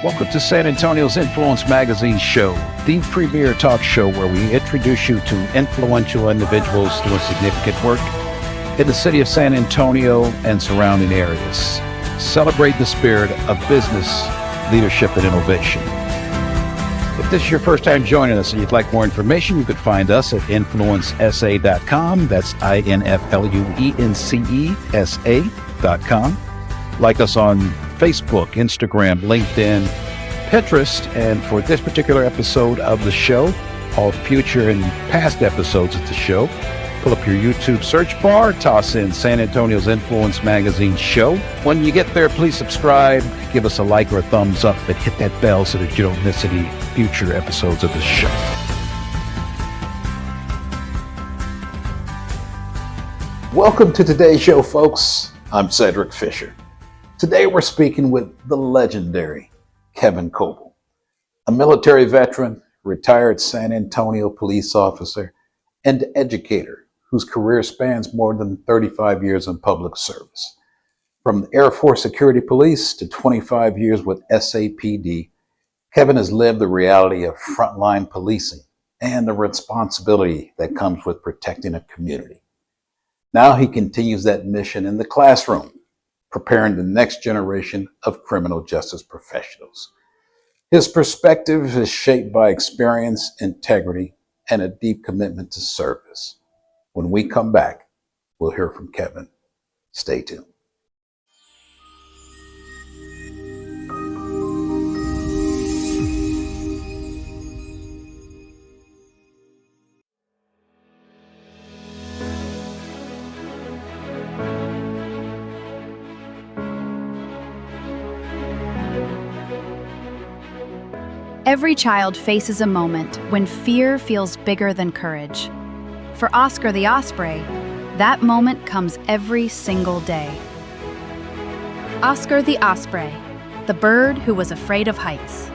Welcome to San Antonio's Influence Magazine show, the premier talk show where we introduce you to influential individuals doing significant work in the city of San Antonio and surrounding areas. Celebrate the spirit of business, leadership, and innovation. If this is your first time joining us and you'd like more information, you could find us at influencesa.com. That's influencesa.com. Like us on Facebook, Instagram, LinkedIn, Pinterest, and for this particular episode of the show, all future and past episodes of the show, pull up your YouTube search bar, toss in San Antonio's Influence Magazine show. When you get there, please subscribe, give us a like or a thumbs up, and hit that bell so that you don't miss any future episodes of the show. Welcome to today's show, folks. I'm Cedric Fisher. Today we're speaking with the legendary Kevin Coble, a military veteran, retired San Antonio police officer, and educator whose career spans more than 35 years in public service. From the Air Force Security Police to 25 years with SAPD, Kevin has lived the reality of frontline policing and the responsibility that comes with protecting a community. Now he continues that mission in the classroom, preparing the next generation of criminal justice professionals. His perspective is shaped by experience, integrity, and a deep commitment to service. When we come back, we'll hear from Kevin. Stay tuned. Every child faces a moment when fear feels bigger than courage. For Oscar the Osprey, that moment comes every single day. Oscar the Osprey, the bird who was afraid of heights.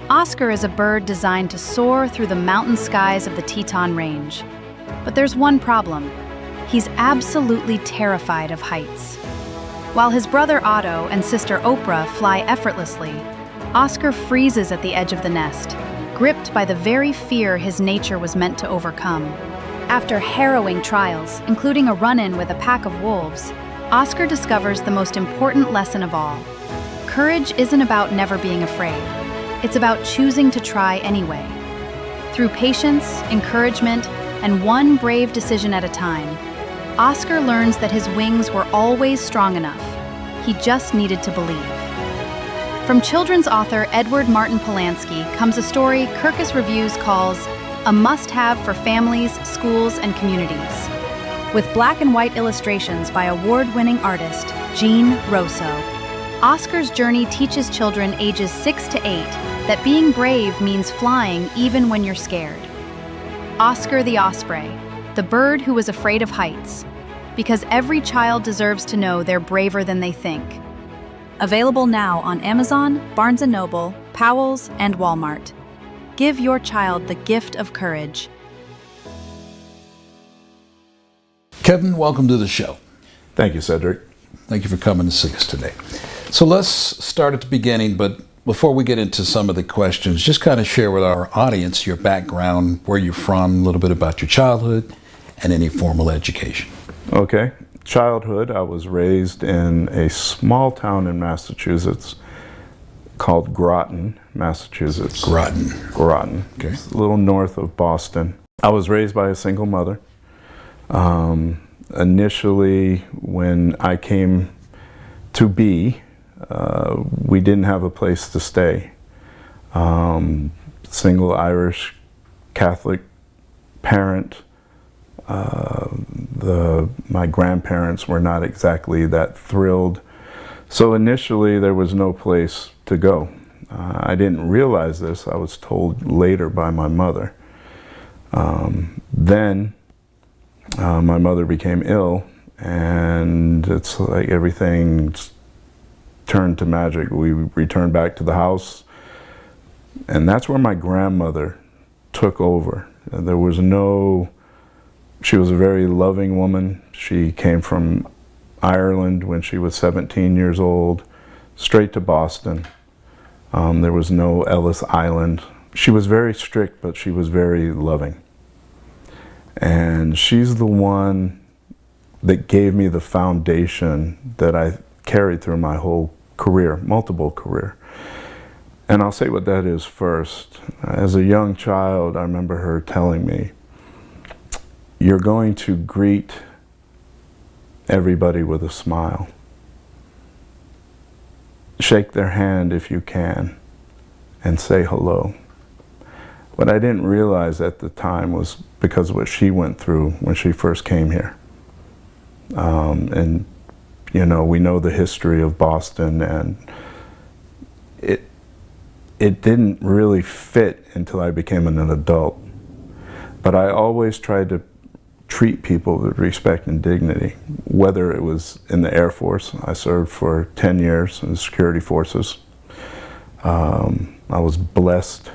Oscar is a bird designed to soar through the mountain skies of the Teton Range. But there's one problem. He's absolutely terrified of heights. While his brother Otto and sister Oprah fly effortlessly, Oscar freezes at the edge of the nest, gripped by the very fear his nature was meant to overcome. After harrowing trials, including a run-in with a pack of wolves, Oscar discovers the most important lesson of all. Courage isn't about never being afraid. It's about choosing to try anyway. Through patience, encouragement, and one brave decision at a time, Oscar learns that his wings were always strong enough. He just needed to believe. From children's author Edward Martin Polanski comes a story Kirkus Reviews calls a must-have for families, schools, and communities. With black and white illustrations by award-winning artist Jean Rousseau, Oscar's journey teaches children ages 6 to 8 that being brave means flying even when you're scared. Oscar the Osprey, the bird who was afraid of heights, because every child deserves to know they're braver than they think. Available now on Amazon, Barnes & Noble, Powell's, and Walmart. Give your child the gift of courage. Kevin, welcome to the show. Thank you, Cedric. Thank you for coming to see us today. So let's start at the beginning, but before we get into some of the questions, just kind of share with our audience your background, where you're from, a little bit about your childhood, and any formal education. Okay. Childhood, I was raised in a small town in Massachusetts called Groton, Massachusetts. Groton. Okay. It's a little north of Boston. I was raised by a single mother. Initially, when I came to be, we didn't have a place to stay. Single Irish Catholic parent. My grandparents were not exactly that thrilled. So initially there was no place to go. I didn't realize this. I was told later by my mother. Then my mother became ill, and it's like everything turned to magic. We returned back to the house, and that's where my grandmother took over. There was no She was a very loving woman. She came from Ireland when she was 17 years old straight to Boston. There was no Ellis Island. She was very strict, but she was very loving. And she's the one that gave me the foundation that I carried through my whole career, multiple career. And I'll say what that is first. As a young child, I remember her telling me, "You're going to greet everybody with a smile. Shake their hand if you can, and say hello." What I didn't realize at the time was because of what she went through when she first came here. And, you know, we know the history of Boston, and it didn't really fit until I became an adult. But I always tried to treat people with respect and dignity, whether it was in the Air Force. I served for 10 years in the security forces. I was blessed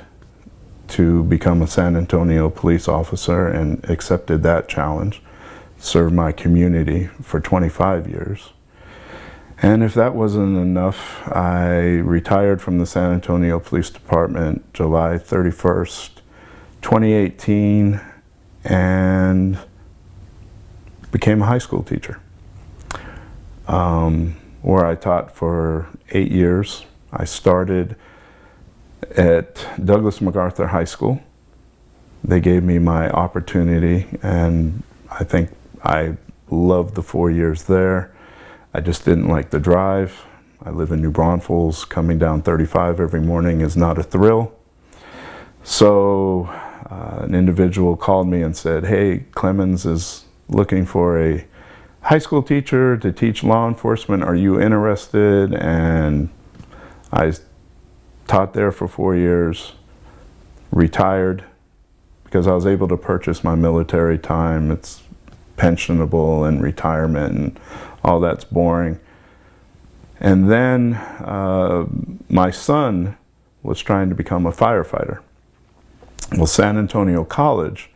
to become a San Antonio police officer and accepted that challenge, served my community for 25 years. And if that wasn't enough, I retired from the San Antonio Police Department July 31st, 2018, and became a high school teacher, where I taught for 8 years. I started at Douglas MacArthur High School. They gave me my opportunity, and I think I loved the 4 years there. I just didn't like the drive. I live in New Braunfels. Coming down 35 every morning is not a thrill. So an individual called me and said, "Hey, Clemens is looking for a high school teacher to teach law enforcement. Are you interested?" And I taught there for 4 years, retired because I was able to purchase my military time. It's pensionable and retirement and all that's boring. And then my son was trying to become a firefighter. Well, San Antonio College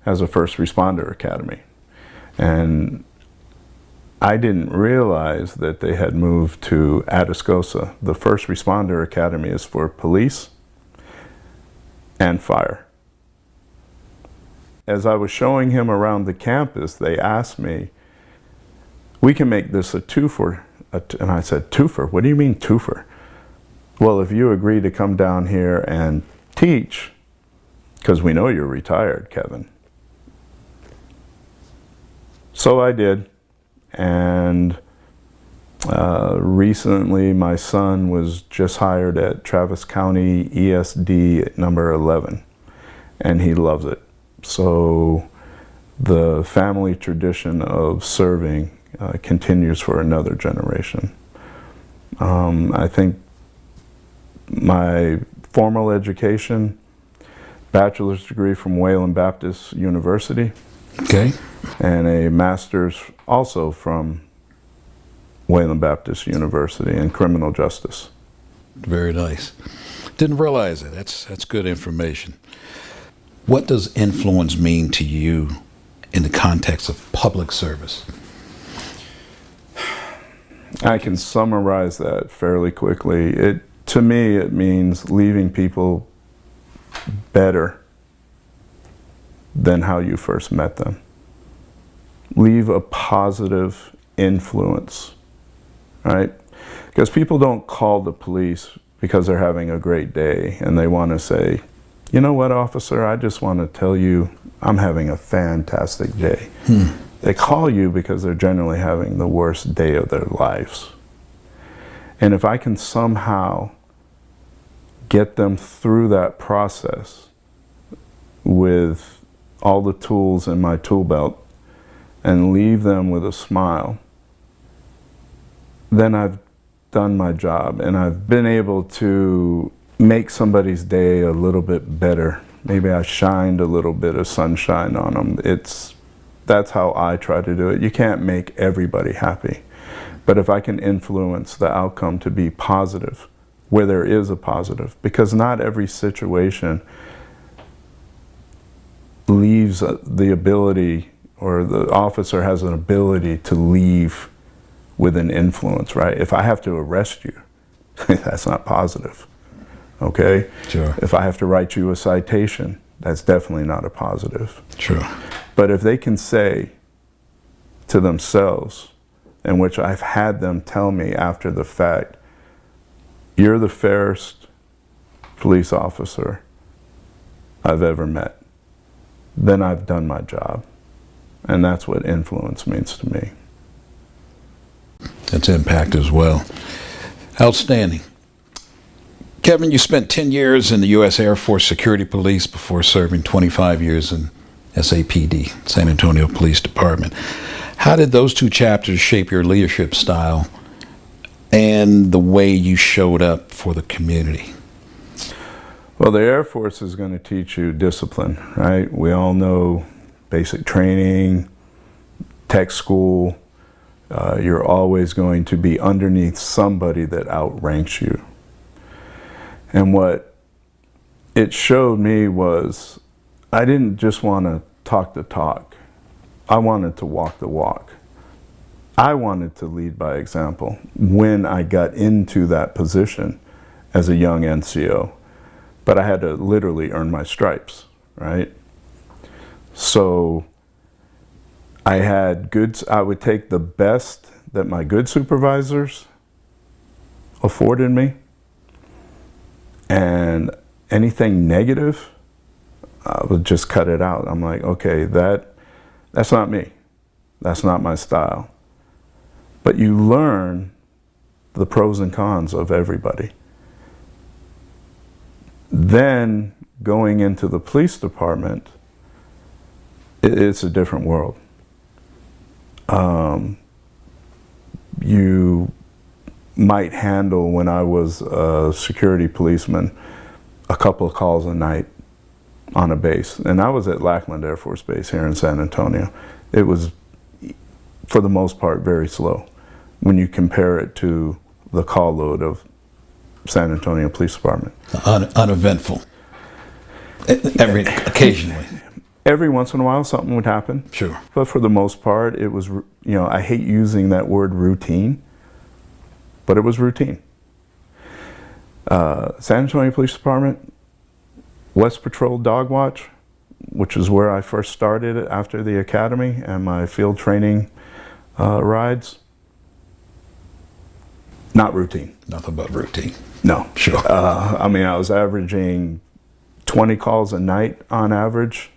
has a first responder academy. And I didn't realize that they had moved to Atascosa. The first responder academy is for police and fire. As I was showing him around the campus, they asked me, "We can make this a twofer." And I said, "Twofer? What do you mean twofer?" "Well, if you agree to come down here and teach, because we know you're retired, Kevin." So I did. And recently my son was just hired at Travis County ESD number 11, and he loves it. So the family tradition of serving continues for another generation. I think my formal education, bachelor's degree from Wayland Baptist University. Okay. And a master's also from Wayland Baptist University in criminal justice. Very nice. Didn't realize it. That's good information. What does influence mean to you in the context of public service? I can summarize that fairly quickly. To me, it means leaving people better than how you first met them. Leave a positive influence, right? Because people don't call the police because they're having a great day and they want to say, "You know what, officer, I just want to tell you I'm having a fantastic day." They call you because they're generally having the worst day of their lives. And if I can somehow get them through that process with all the tools in my tool belt and leave them with a smile, then I've done my job, and I've been able to make somebody's day a little bit better. Maybe I shined a little bit of sunshine on them. That's how I try to do it. You can't make everybody happy, but if I can influence the outcome to be positive, where there is a positive, because not every situation leaves the ability, or the officer has an ability to leave with an influence, right? If I have to arrest you, That's not positive. Okay? Sure. If I have to write you a citation, that's definitely not a positive. Sure. But if they can say to themselves, in which I've had them tell me after the fact, you're the fairest police officer I've ever met, then I've done my job. And that's what influence means to me. That's impact as well. Outstanding. Kevin, you spent 10 years in the U.S. Air Force Security Police before serving 25 years in SAPD, San Antonio Police Department. How did those two chapters shape your leadership style and the way you showed up for the community? Well, the Air Force is going to teach you discipline, right? We all know basic training, tech school. You're always going to be underneath somebody that outranks you. And what it showed me was I didn't just want to talk the talk. I wanted to walk the walk. I wanted to lead by example when I got into that position as a young NCO. But I had to literally earn my stripes, right? So I would take the best that my good supervisors afforded me, and anything negative, I would just cut it out. I'm like, okay, that's not me. That's not my style. But you learn the pros and cons of everybody. Then going into the police department, it's a different world. You might handle, when I was a security policeman, a couple of calls a night on a base. And I was at Lackland Air Force Base here in San Antonio. It was, for the most part, very slow when you compare it to the call load of San Antonio Police Department. Uneventful. Occasionally. Every once in a while, something would happen. Sure. But for the most part, it was, I hate using that word routine, but it was routine. San Antonio Police Department, West Patrol Dog Watch, which is where I first started after the academy and my field training rides. Not routine. Nothing but routine. No. Sure. I was averaging 20 calls a night on average.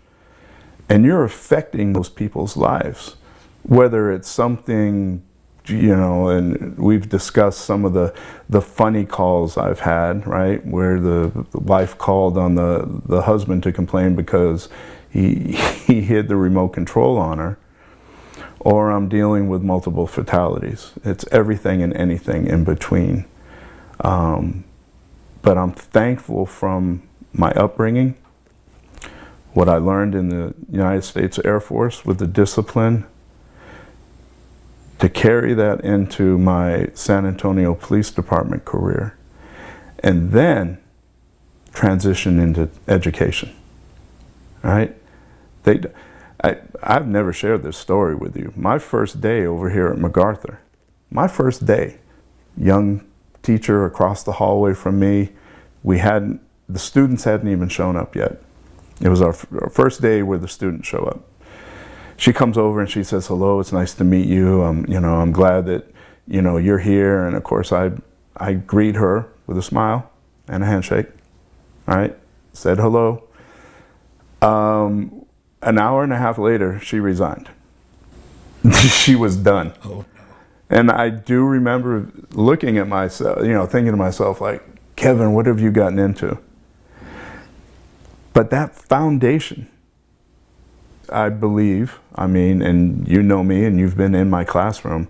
And you're affecting those people's lives, whether it's something, and we've discussed some of the funny calls I've had, right, where the wife called on the husband to complain because he hid the remote control on her, or I'm dealing with multiple fatalities. It's everything and anything in between. But I'm thankful from my upbringing, what I learned in the United States Air Force with the discipline, to carry that into my San Antonio Police Department career, and then transition into education, right? I've never shared this story with you. My first day over here at MacArthur, young teacher across the hallway from me, the students hadn't even shown up yet. It was our first day where the students show up. She comes over and she says, "Hello, it's nice to meet you. I'm glad that, you're here." And of course, I greet her with a smile and a handshake. All right, said hello. An hour and a half later, she resigned. She was done. Oh, no. And I do remember looking at myself, thinking to myself, like, Kevin, what have you gotten into? But that foundation, I believe, and you know me and you've been in my classroom,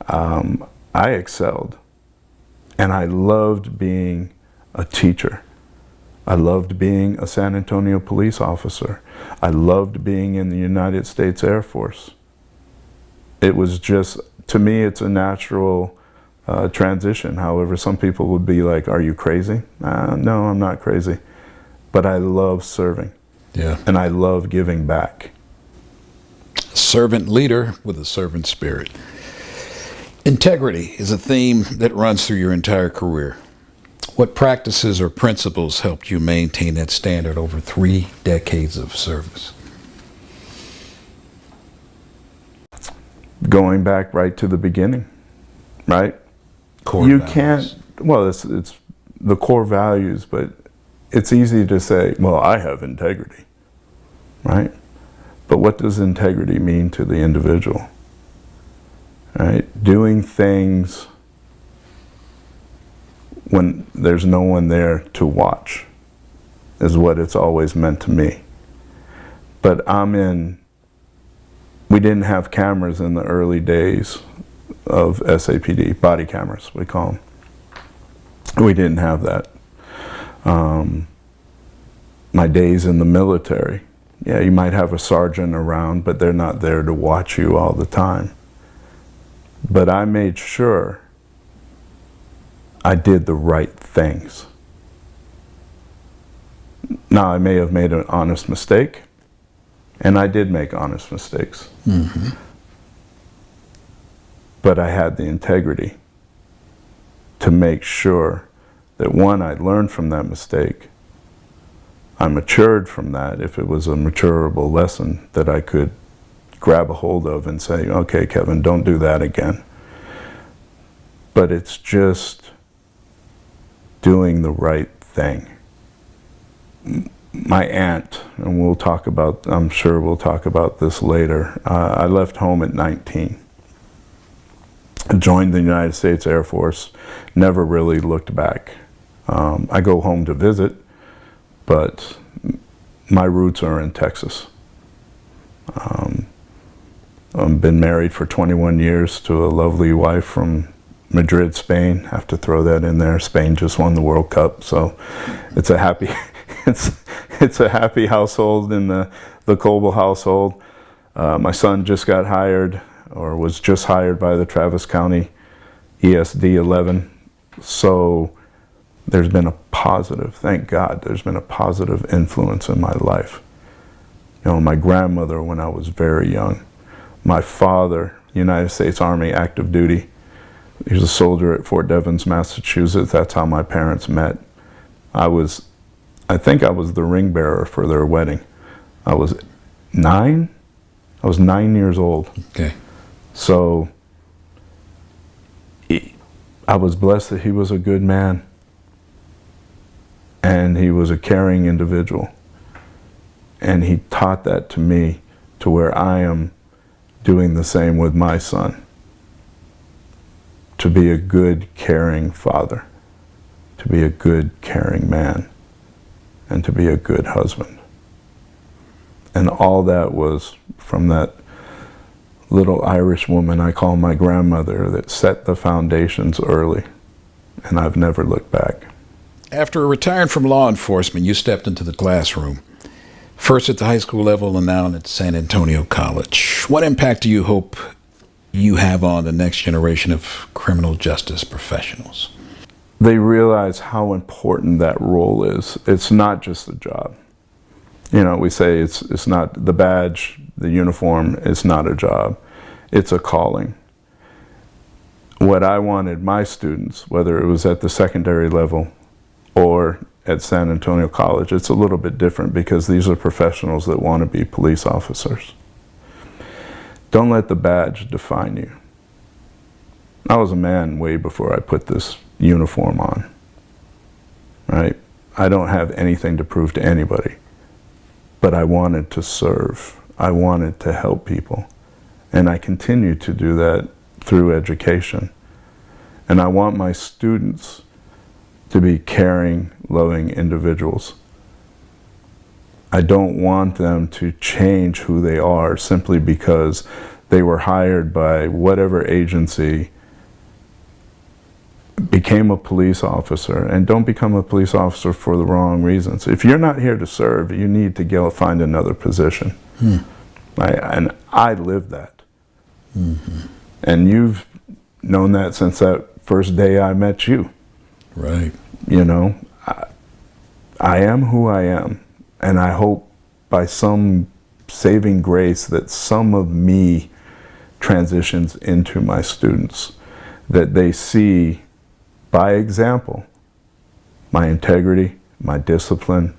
I excelled. And I loved being a teacher. I loved being a San Antonio police officer. I loved being in the United States Air Force. It was just, to me, it's a natural transition. However, some people would be like, "Are you crazy?" No, I'm not crazy. But I love serving. Yeah. And I love giving back. Servant leader with a servant spirit. Integrity is a theme that runs through your entire career. What practices or principles helped you maintain that standard over 3 decades of service? Going back right to the beginning, right? Core You values. can't, well, it's the core values, but it's easy to say, well, I have integrity, right? But what does integrity mean to the individual, right? Doing things when there's no one there to watch is what it's always meant to me. But we didn't have cameras in the early days of SAPD, body cameras, we call them. We didn't have that. My days in the military, yeah, you might have a sergeant around, but they're not there to watch you all the time. But I made sure I did the right things. Now, I may have made an honest mistake, and I did make honest mistakes. Mm-hmm. But I had the integrity to make sure that, one, I learned from that mistake. I matured from that, if it was a maturable lesson that I could grab a hold of and say, okay, Kevin, don't do that again. But it's just doing the right thing. My aunt, and I'm sure we'll talk about this later, I left home at 19. Joined the United States Air Force, never really looked back. I go home to visit, but my roots are in Texas. I've been married for 21 years to a lovely wife from Madrid, Spain. Have to throw that in there. Spain just won the World Cup, so it's a happy it's a happy household in the Coble household. My son just got hired, or was just hired by the Travis County ESD 11. So there's been a positive, thank God, there's been a positive influence in my life. You know, my grandmother when I was very young, my father, United States Army active duty. He was a soldier at Fort Devens, Massachusetts. That's how my parents met. I think I was the ring bearer for their wedding. I was 9 years old. Okay. So I was blessed that he was a good man, and he was a caring individual. And he taught that to me, to where I am doing the same with my son. To be a good, caring father, to be a good, caring man, and to be a good husband. And all that was from that little Irish woman I call my grandmother that set the foundations early, and I've never looked back. After retiring from law enforcement, you stepped into the classroom, first at the high school level and now at San Antonio College. What impact do you hope you have on the next generation of criminal justice professionals? They realize how important that role is. It's not just a job. You know, we say it's not the badge, the uniform, it's not a job. It's a calling. What I wanted my students, whether it was at the secondary level or at San Antonio College, it's a little bit different because these are professionals that want to be police officers. Don't let the badge define you. I was a man way before I put this uniform on, right? I don't have anything to prove to anybody, but I wanted to serve. I wanted to help people, and I continue to do that through education. And I want my students to be caring, loving individuals. I don't want them to change who they are simply because they were hired by whatever agency, became a police officer. And don't become a police officer for the wrong reasons. If you're not here to serve, you need to go find another position. And I lived that. Mm-hmm. And you've known that since that first day I met you. Right. You know, I am who I am. And I hope by some saving grace that some of me transitions into my students, that they see by example my integrity, my discipline,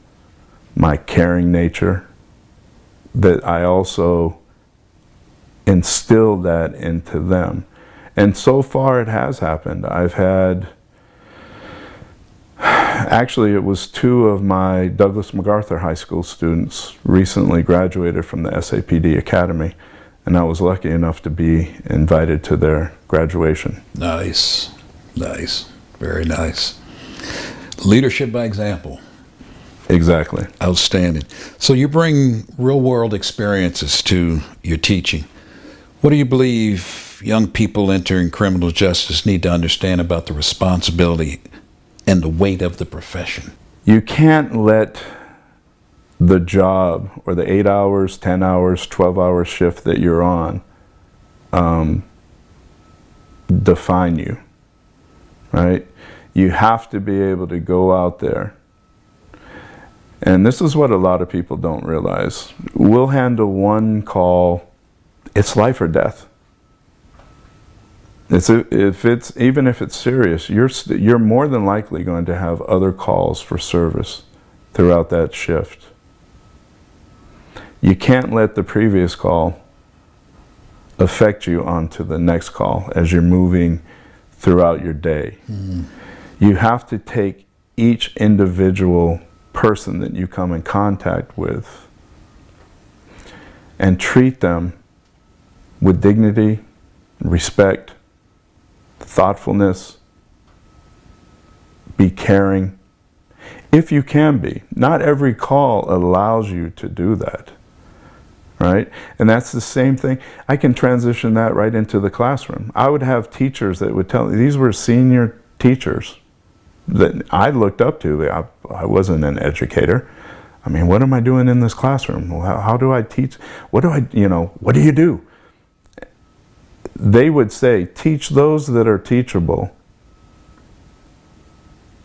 my caring nature, that I also instilled that into them. And so far it has happened. I've had, actually it was 2 of my Douglas MacArthur High School students recently graduated from the SAPD Academy, and I was lucky enough to be invited to their graduation. Nice, nice, very nice. Leadership by example. Exactly. Outstanding. So you bring real-world experiences to your teaching. What do you believe young people entering criminal justice need to understand about the responsibility and the weight of the profession? You can't let the job or the 8 hours, 10 hours, 12-hour shift that you're on define you, right? You have to be able to go out there. And this is what a lot of people don't realize. We'll handle one call, it's life or death. Even if it's serious, you're more than likely going to have other calls for service throughout that shift. You can't let the previous call affect you onto the next call as you're moving throughout your day. You have to take each individual person that you come in contact with and treat them with dignity, respect, thoughtfulness, be caring. If you can be. Not every call allows you to do that, right? And that's the same thing. I can transition that right into the classroom. I would have teachers that would tell me, these were senior teachers that I looked up to. I wasn't an educator. I mean, what am I doing in this classroom? How do I teach? What do you do? They would say, teach those that are teachable,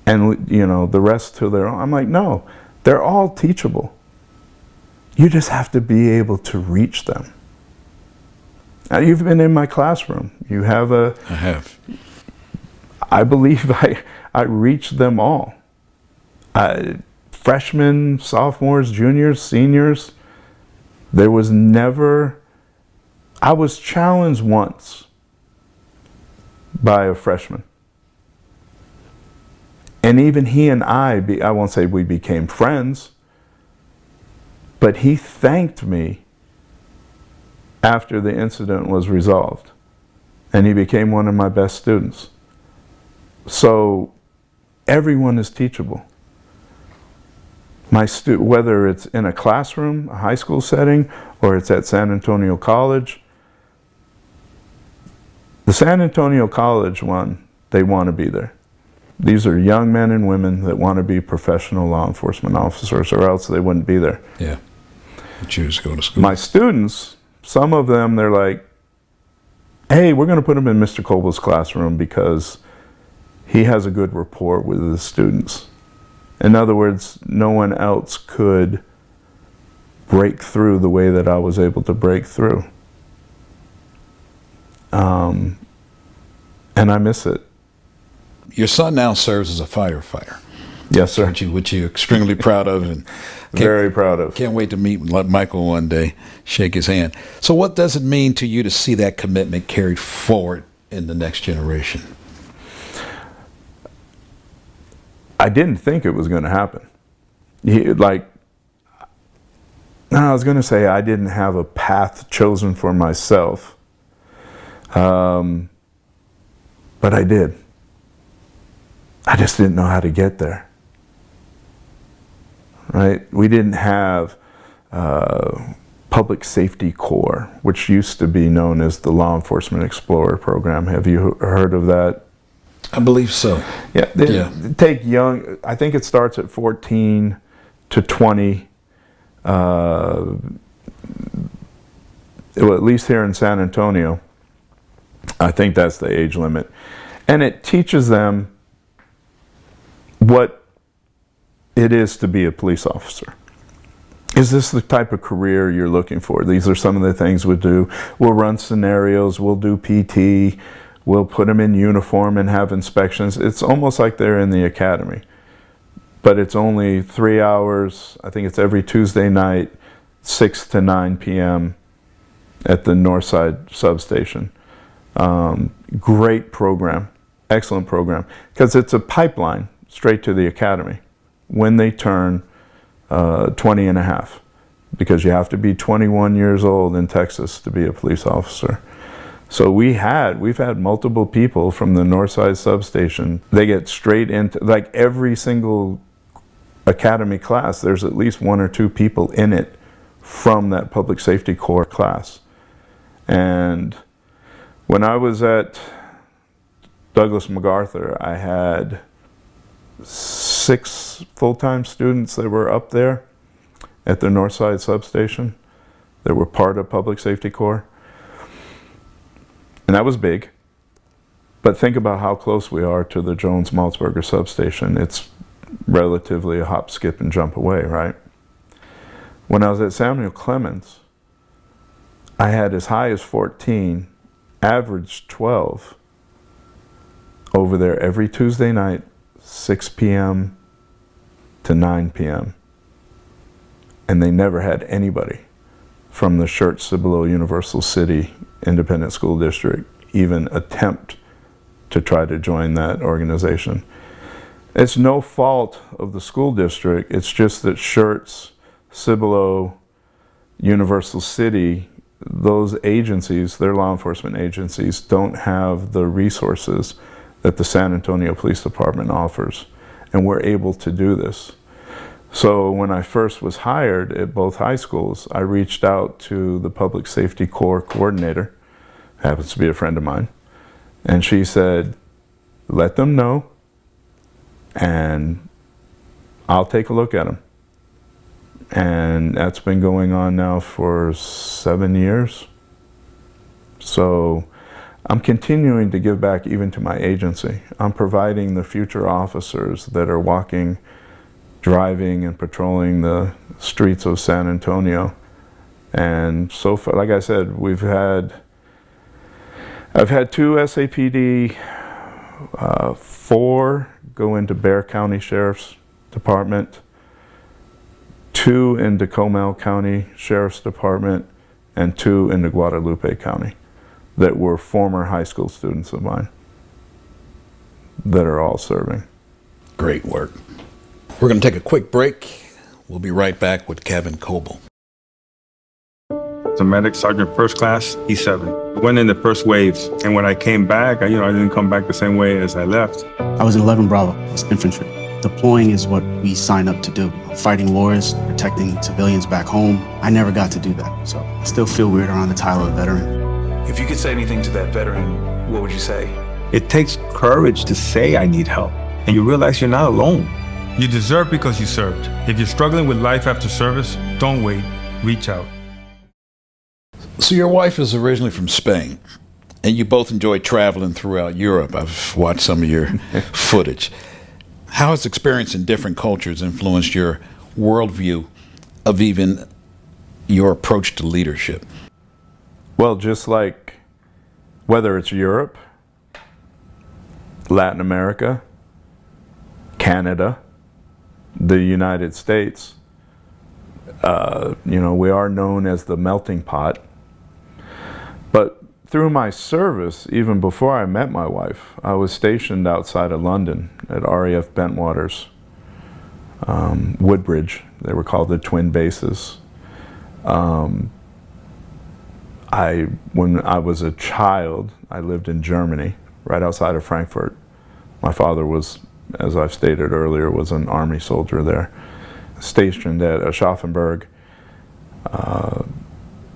and the rest to their own. I'm like, no, they're all teachable. You just have to be able to reach them. Now, you've been in my classroom. You have I have. I believe I reached them all. Freshmen, sophomores, juniors, seniors. There was never, I was challenged once by a freshman. And even he and I won't say we became friends, but he thanked me after the incident was resolved. And he became one of my best students. So everyone is teachable. Whether it's in a classroom, a high school setting, or it's at San Antonio College. The San Antonio College one, they want to be there. These are young men and women that want to be professional law enforcement officers, or else they wouldn't be there. Yeah, they choose to go to school. My students, some of them, they're like, hey, we're going to put them in Mr. Coble's classroom because he has a good rapport with the students. In other words, no one else could break through the way that I was able to break through. And I miss it. Your son now serves as a firefighter. Yes, sir. Which you're extremely proud of. And very proud of. Can't wait to meet Michael one day, shake his hand. So what does it mean to you to see that commitment carried forward in the next generation? I didn't think it was going to happen. I was going to say I didn't have a path chosen for myself. But I did. I just didn't know how to get there. Right? We didn't have Public Safety Corps, which used to be known as the Law Enforcement Explorer Program. Have you heard of that? I believe so. Yeah. Take young, I think it starts at 14 to 20. Well, at least here in San Antonio, I think that's the age limit. And it teaches them what it is to be a police officer. Is this the type of career you're looking for? These are some of the things we do. We'll run scenarios, we'll do PT, we'll put them in uniform and have inspections. It's almost like they're in the academy. but it's only 3 hours. I think it's every Tuesday night, 6 to 9 p.m. at the Northside substation. Great program, excellent program, because it's a pipeline straight to the academy when they turn 20 and a half, because you have to be 21 years old in Texas to be a police officer. So we've had multiple people from the Northside substation. They get straight into, like, every single academy class, there's at least 1 or 2 people in it from that public safety corps class. And when I was at Douglas MacArthur, I had 6 full-time students that were up there at the Northside substation that were part of public safety corps. And that was big. But think about how close we are to the Jones-Maltzberger substation. It's relatively a hop, skip, and jump away, right? When I was at Samuel Clemens, I had as high as 14, averaged 12 over there every Tuesday night, 6 p.m. to 9 p.m. And they never had anybody from the Schertz-Cibolo Universal City Independent School District even attempt to try to join that organization. It's no fault of the school district, it's just that Schertz, Cibolo, Universal City, those agencies, their law enforcement agencies, don't have the resources that the San Antonio Police Department offers. And we're able to do this. So when I first was hired at both high schools, I reached out to the Public Safety Corps coordinator, happens to be a friend of mine, and she said, let them know and I'll take a look at them. And that's been going on now for 7 years. So I'm continuing to give back even to my agency. I'm providing the future officers that are walking, driving, and patrolling the streets of San Antonio. And so far, like I said, I've had 2 SAPD, 4 go into Bexar County Sheriff's Department, 2 into Comal County Sheriff's Department, and 2 into Guadalupe County that were former high school students of mine that are all serving. Great work. We're going to take a quick break. We'll be right back with Kevin Coble. A medic, Sergeant First Class, E7. Went in the first waves, and when I came back, I didn't come back the same way as I left. I was in 11 Bravo, I was infantry. Deploying is what we signed up to do. Fighting wars, protecting civilians back home. I never got to do that, so I still feel weird around the title of veteran. If you could say anything to that veteran, what would you say? It takes courage to say I need help, and you realize you're not alone. You deserve because you served. If you're struggling with life after service, don't wait, reach out. So your wife is originally from Spain, and you both enjoy traveling throughout Europe. I've watched some of your footage. How has experience in different cultures influenced your worldview of even your approach to leadership? Well, just like whether it's Europe, Latin America, Canada, the United States, we are known as the melting pot. But through my service, even before I met my wife, I was stationed outside of London at RAF Bentwaters, Woodbridge. They were called the twin bases. When I was a child, I lived in Germany, right outside of Frankfurt. My father was, as I've stated earlier, was an army soldier there, stationed at Aschaffenburg,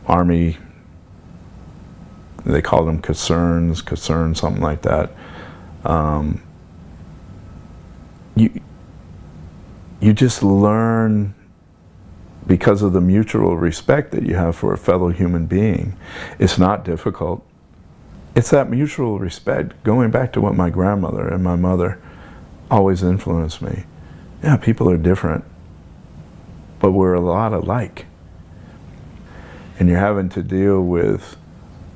Army. They called them casernes, something like that. You just learn because of the mutual respect that you have for a fellow human being. It's not difficult. It's that mutual respect, going back to what my grandmother and my mother always influenced me. Yeah, people are different, but we're a lot alike. And you're having to deal with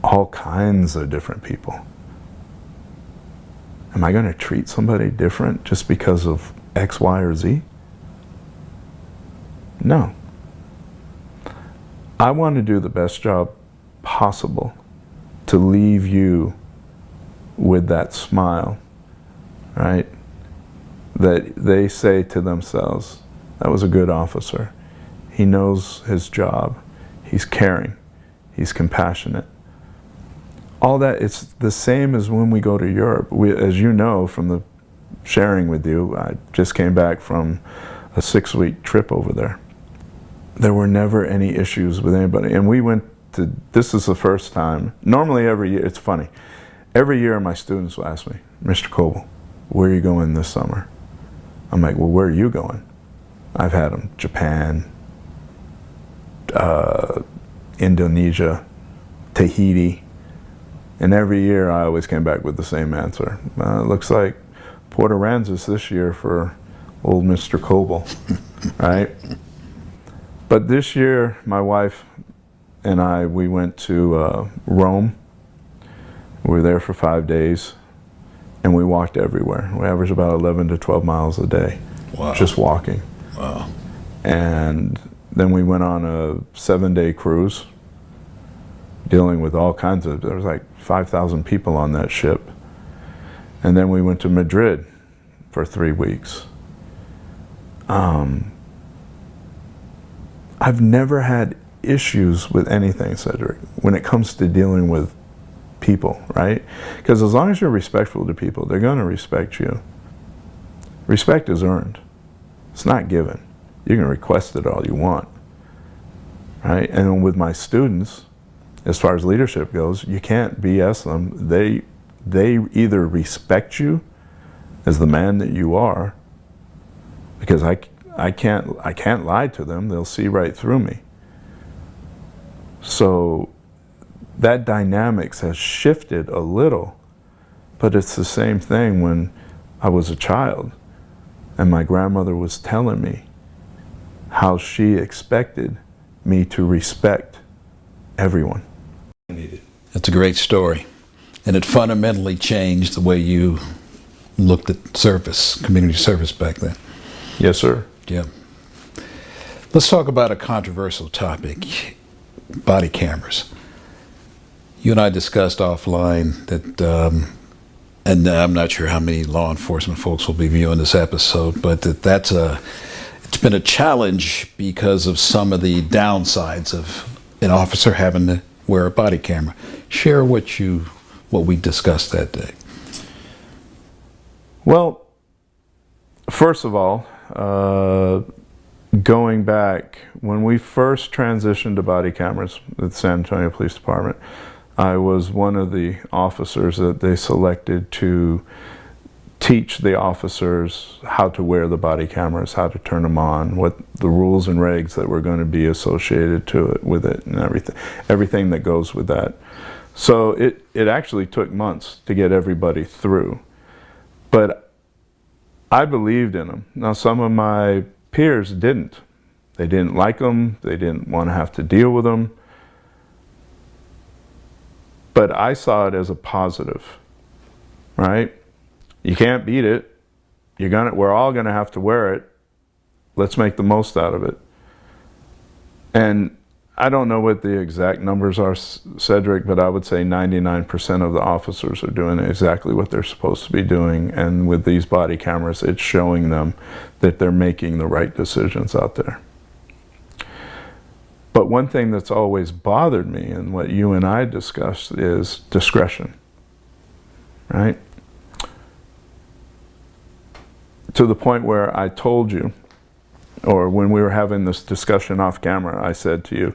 all kinds of different people. Am I going to treat somebody different just because of X, Y, or Z? No. I want to do the best job possible to leave you with that smile, right? That they say to themselves, that was a good officer. He knows his job. He's caring. He's compassionate. All that, it's the same as when we go to Europe. As you know from the sharing with you, I just came back from a 6-week trip over there. There were never any issues with anybody. And we went to, this is the first time, normally every year, it's funny, every year my students will ask me, Mr. Coble, where are you going this summer? I'm like, well, where are you going? I've had them, Japan, Indonesia, Tahiti, and every year I always came back with the same answer. It looks like Port Aransas this year for old Mr. Coble, right? But this year, my wife and I, we went to Rome. We were there for 5 days, and we walked everywhere. We averaged about 11 to 12 miles a day, Wow. just walking. Wow. And then we went on a 7-day cruise, dealing with all kinds of, there was like 5,000 people on that ship. And then we went to Madrid for 3 weeks. I've never had issues with anything, Cedric, when it comes to dealing with people, right? Because as long as you're respectful to people, they're going to respect you. Respect is earned. It's not given. You can request it all you want, right? And with my students, as far as leadership goes, you can't BS them. They either respect you as the man that you are, because I can't lie to them. They'll see right through me. So that dynamics has shifted a little, but it's the same thing when I was a child and my grandmother was telling me how she expected me to respect everyone. That's a great story. And it fundamentally changed the way you looked at service, community service back then. Yes, sir. Yeah. Let's talk about a controversial topic, body cameras. You and I discussed offline that, and I'm not sure how many law enforcement folks will be viewing this episode, but it's been a challenge because of some of the downsides of an officer having to wear a body camera. Share what we discussed that day. Well, first of all, going back, when we first transitioned to body cameras at the San Antonio Police Department, I was one of the officers that they selected to teach the officers how to wear the body cameras, how to turn them on, what the rules and regs that were going to be associated with it and everything that goes with that. So it actually took months to get everybody through. But I believed in them. Now, some of my peers didn't. They didn't like them. They didn't want to have to deal with them. But I saw it as a positive, right? You can't beat it. We're all going to have to wear it. Let's make the most out of it. And I don't know what the exact numbers are, Cedric, but I would say 99% of the officers are doing exactly what they're supposed to be doing. And with these body cameras, it's showing them that they're making the right decisions out there. But one thing that's always bothered me, and what you and I discussed, is discretion, right? To the point where I told you, or when we were having this discussion off camera, I said to you,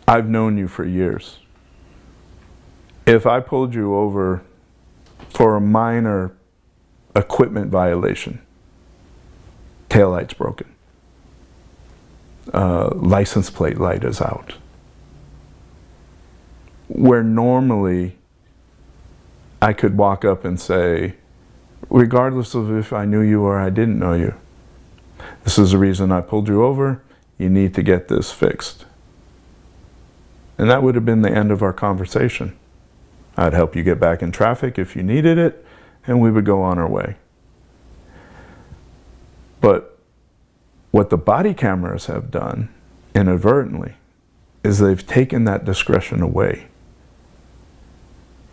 I've known you for years. If I pulled you over for a minor equipment violation, taillight's broken, license plate light is out, where normally I could walk up and say, regardless of if I knew you or I didn't know you, this is the reason I pulled you over, you need to get this fixed. And that would have been the end of our conversation. I'd help you get back in traffic if you needed it, and we would go on our way. But What the body cameras have done inadvertently is they've taken that discretion away.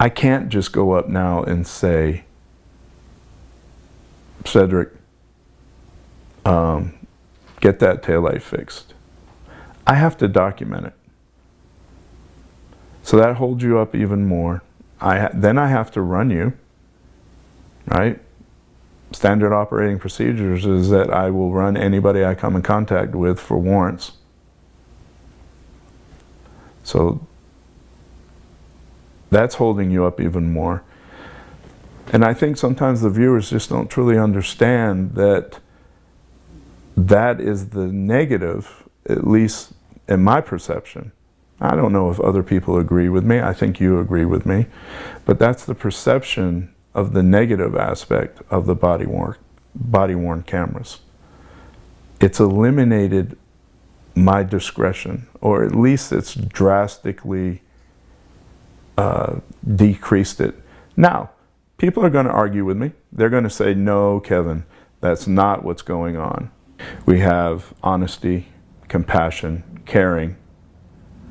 I can't just go up now and say, Cedric, get that taillight fixed. I have to document it. So that holds you up even more. Then I have to run you, right? Standard operating procedures is that I will run anybody I come in contact with for warrants. So that's holding you up even more. And I think sometimes the viewers just don't truly understand that that is the negative, at least in my perception. I don't know if other people agree with me. I think you agree with me. But that's the perception of the negative aspect of the body-worn cameras. It's eliminated my discretion, or at least it's drastically decreased it. Now, people are going to argue with me. They're going to say, no, Kevin, that's not what's going on. We have honesty, compassion, caring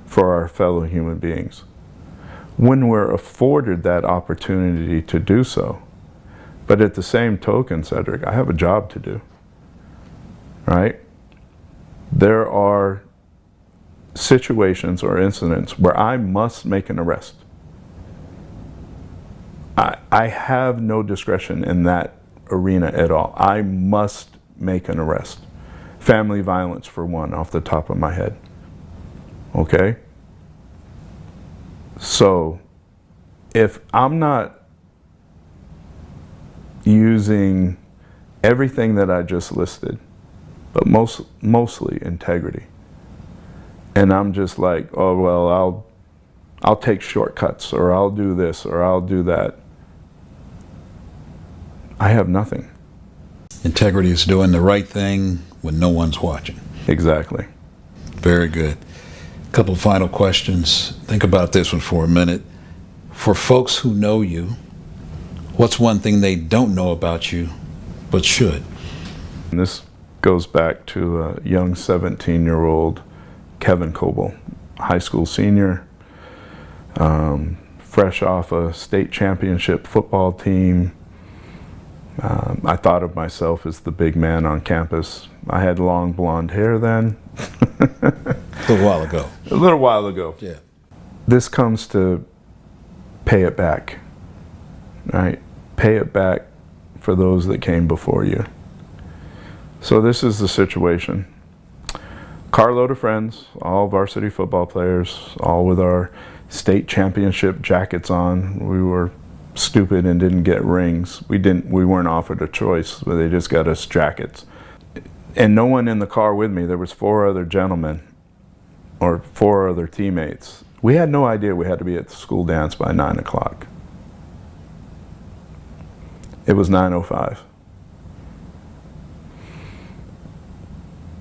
for our fellow human beings. When we're afforded that opportunity to do so. But at the same token, Cedric, I have a job to do, right? There are situations or incidents where I must make an arrest. I have no discretion in that arena at all. I must make an arrest. Family violence, for one, off the top of my head. Okay? So, if I'm not using everything that I just listed, but mostly integrity, and I'm just like, oh, well, I'll take shortcuts, or I'll do this, or I'll do that, I have nothing. Integrity is doing the right thing when no one's watching. Exactly. Very good. Couple final questions. Think about this one for a minute. For folks who know you, what's one thing they don't know about you, but should? And this goes back to a young 17-year-old Kevin Coble, high school senior, fresh off a state championship football team. I thought of myself as the big man on campus. I had long blonde hair then. A little while ago. A little while ago. Yeah. This comes to pay it back, right? Pay it back for those that came before you. So this is the situation. Carload of friends, all varsity football players, all with our state championship jackets on. We were stupid and didn't get rings. We weren't offered a choice, but they just got us jackets. And no one in the car with me. There was 4 other gentlemen, or 4 other teammates. We had no idea we had to be at the school dance by 9 o'clock. It was 9:05.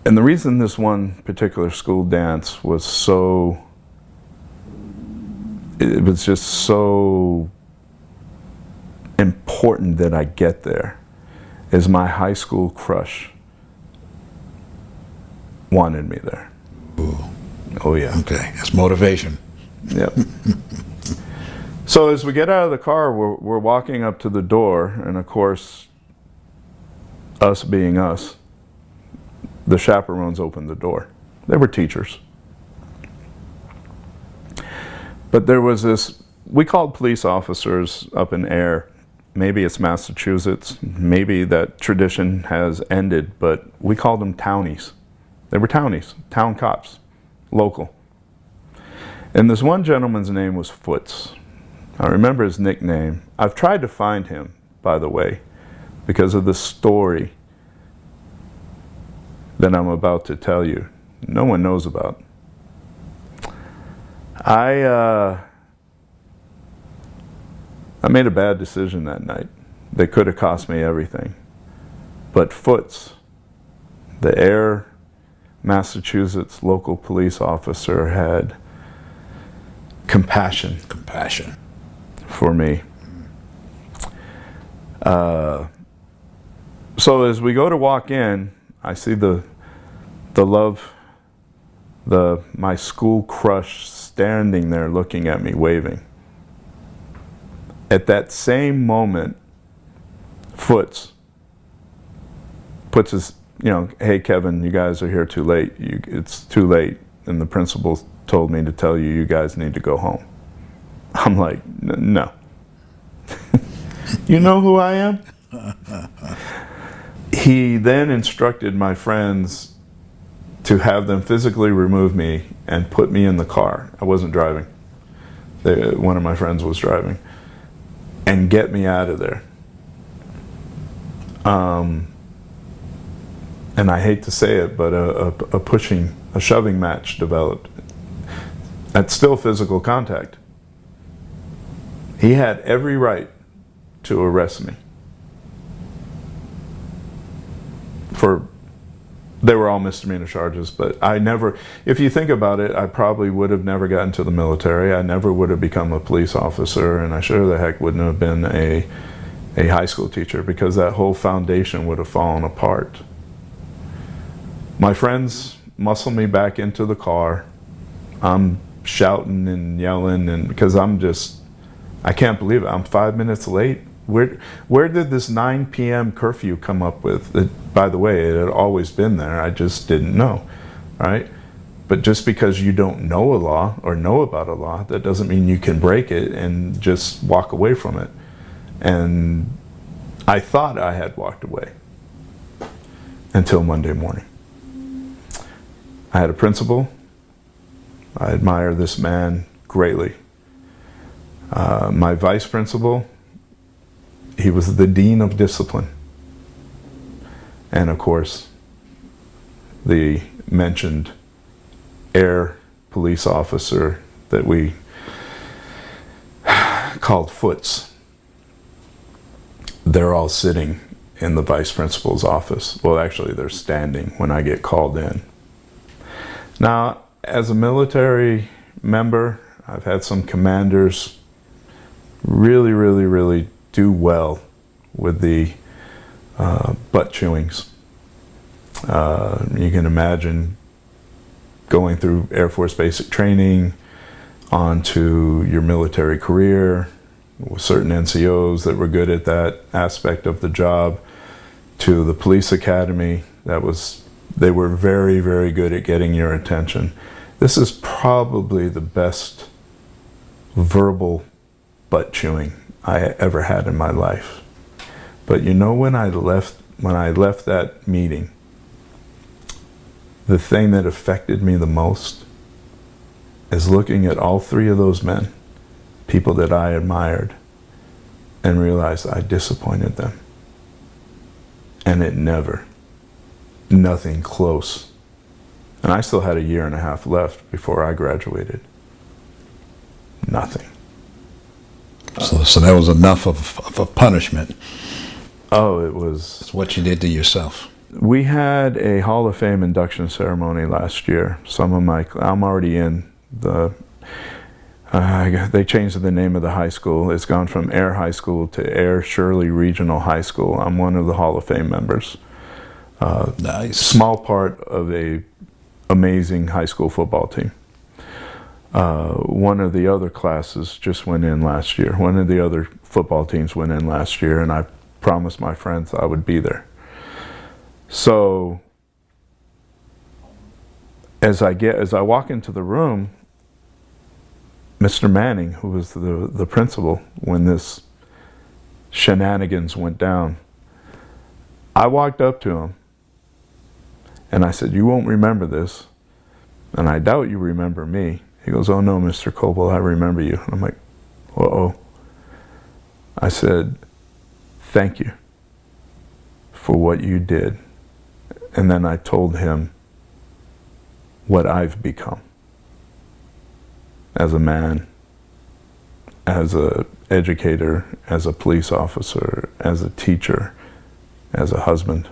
And the reason this one particular school dance was it was just so important that I get there is my high school crush wanted me there. Ooh. Oh yeah. Okay, that's motivation. Yep. So as we get out of the car, we're walking up to the door, and of course, us being us, the chaperones opened the door. They were teachers. But there was this, we called police officers up in air. Maybe it's Massachusetts, maybe that tradition has ended, but we called them townies. They were townies, town cops, local. And this one gentleman's name was Foots. I remember his nickname. I've tried to find him, by the way, because of the story that I'm about to tell you. No one knows about. I made a bad decision that night. That could have cost me everything. But Foots, the Air Massachusetts local police officer, had compassion for me. So as we go to walk in, I see the the love, my school crush standing there looking at me, waving. At that same moment, Foots puts his, hey Kevin, you guys are here too late. It's too late. And the principal told me to tell you, you guys need to go home. I'm like, no. You know who I am? He then instructed my friends to have them physically remove me and put me in the car. I wasn't driving. One of my friends was driving. And get me out of there. And I hate to say it, but a shoving match developed. That's still physical contact. He had every right to arrest me. They were all misdemeanor charges, but I never, if you think about it, I probably would have never gotten to the military. I never would have become a police officer, and I sure the heck wouldn't have been a high school teacher, because that whole foundation would have fallen apart. My friends muscle me back into the car. I'm shouting and yelling, and because I can't believe it. I'm 5 minutes late. Where did this 9 p.m. curfew come up with? By the way, it had always been there. I just didn't know, right? But just because you don't know a law or know about a law, that doesn't mean you can break it and just walk away from it. And I thought I had walked away until Monday morning. I had a principal. I admire this man greatly. My vice principal, he was the dean of discipline. And of course, the mentioned air police officer that we called Foots. They're all sitting in the vice principal's office. Well, actually, they're standing when I get called in. Now, as a military member, I've had some commanders really do well with the butt chewings. You can imagine going through Air Force basic training onto your military career with certain NCOs that were good at that aspect of the job, to the police academy. They were very good at getting your attention. This is probably the best verbal butt chewing I ever had in my life. But when I left that meeting, the thing that affected me the most is looking at all three of those men, people that I admired, and realized I disappointed them. And nothing close. And I still had a year and a half left before I graduated. Nothing. So that was enough of a punishment. Oh, it was. It's what you did to yourself. We had a Hall of Fame induction ceremony last year. I'm already in the, they changed the name of the high school. It's gone from Air High School to Air Shirley Regional High School. I'm one of the Hall of Fame members. Nice. Small part of a amazing high school football team. One of the other classes just went in last year. One of the other football teams went in last year, and I promised my friends I would be there. So as I walk into the room, Mr. Manning, who was the principal when this shenanigans went down, I walked up to him and I said, "You won't remember this, and I doubt you remember me." He goes, "Oh no, Mr. Coble, I remember you." And I'm like, "Uh-oh." I said, "Thank you for what you did." And then I told him what I've become as a man, as an educator, as a police officer, as a teacher, as a husband,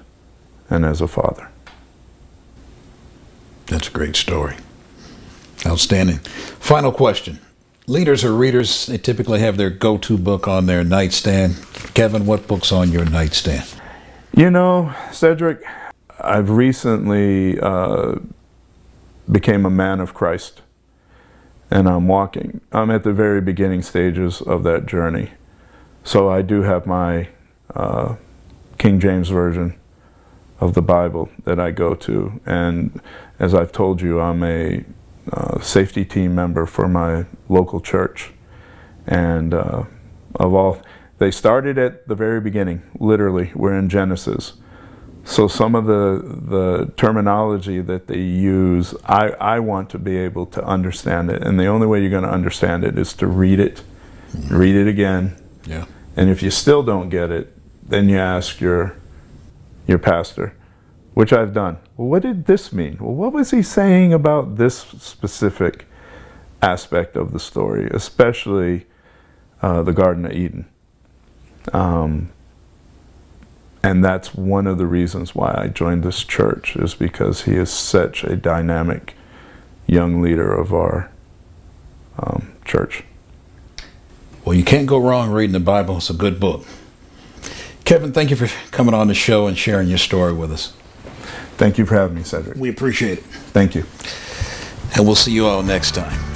and as a father. That's a great story. Outstanding. Final question. Leaders or readers, they typically have their go-to book on their nightstand. Kevin, what book's on your nightstand? Cedric, I've recently became a man of Christ, and I'm at the very beginning stages of that journey. So I do have my King James Version of the Bible that I go to, and as I've told you, I'm a safety team member for my local church, and they started at the very beginning. Literally, we're in Genesis. So some of the terminology that they use, I want to be able to understand it, and the only way you're going to understand it is to read it again. Yeah. And if you still don't get it, then you ask your pastor, which I've done. Well, what did this mean? Well, what was he saying about this specific aspect of the story, especially the Garden of Eden? And that's one of the reasons why I joined this church, is because he is such a dynamic young leader of our church. Well, you can't go wrong reading the Bible. It's a good book. Kevin, thank you for coming on the show and sharing your story with us. Thank you for having me, Cedric. We appreciate it. Thank you. And we'll see you all next time.